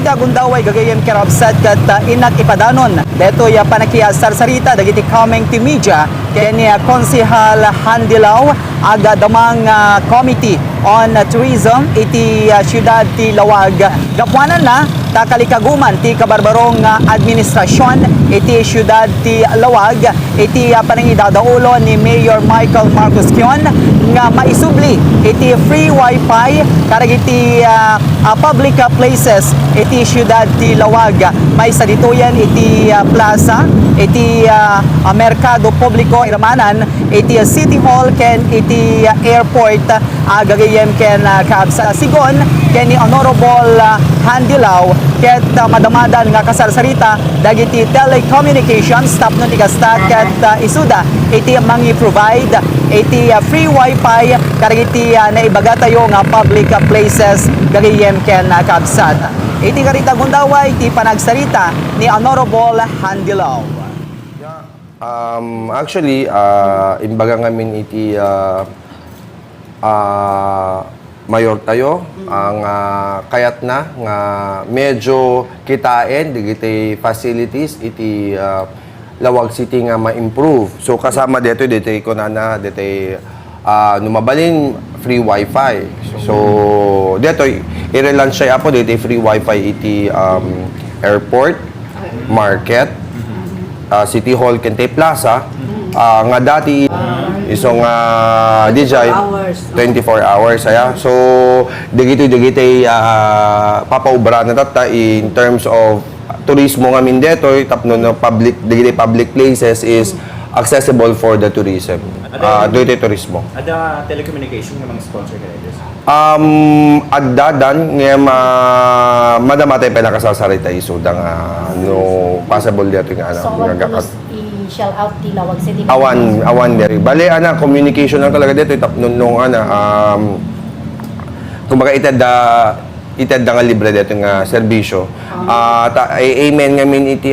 karita gundaway gagayem karabsat kat inak ipadanon. Deto ya panakia sarsarita dagiti coming to media kani Konsehal Handilaw aga damang committee on tourism iti siyudad ti Lawag. Gapuanan na takalikaguman ti kabarbarong administrasyon iti siyudad ti Lawag iti panangidadaulo ni Mayor Michael Marcos Kion nga maisubli iti free wifi karagiti public places iti siyudad ti Lawag. May sadituyan iti plaza iti merkado publiko iramanan iti City Hall ken iti airport gagayem ken kaabsa sigon ken ni Honorable Handilaw ket madamadan nga kasarsarita dagiti telecommunications tapno ti kastat ket isuda iti mangi-provide iti free wifi karagiti naibaga tayo nga public places gagayem ken kaabsat. Iti karita gundaway iti panagsarita ni Honorable Handilaw. Actually, imbaga ngamin iti mayor tayo ang kayat na nga medyo kitain digiti facilities iti Lawag City nga ma-improve. So kasama dito ko na dito numabalin free wifi. So dito i-relaunch siya po dito free wifi iti airport, market, City Hall, Kente Plaza, nga dati isong DJ 24 hours aya. So digiti papaubra na tata in terms of turismo nga min dito tapno no public places is accessible for the tourism. Dito turismo. Ada telecommunication nga mga sponsor ka dito? Addadan nga madamatay pa nakasasarita isuda nga no possible dito nga So, i-shell out di Lawag City. awan diri. Bale communication lang talaga dito tapno nung kumbaga ited nga libre dito nga serbisyo. Amen nga min iti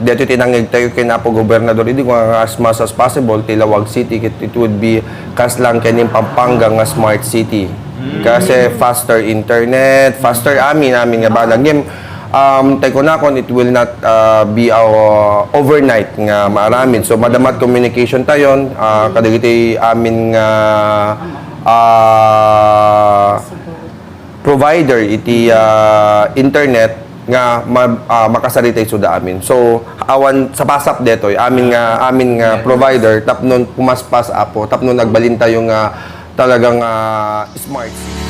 dito tinangig tayo kinapo gobernador idi nga as much as possible ti Lawag City it would be kas lang kaning Pampanga nga smart city. Kasi faster internet, faster amin nga balag game. Tayo na kon it will not be overnight nga maaramin. So madamat communication tayon kadagiti amin nga provider iti internet nga makasarita suda amin. So awan sa pasap detoy amin nga provider tapnon pumaspas apo tapnon nagbalin tayo nga talagang smart city.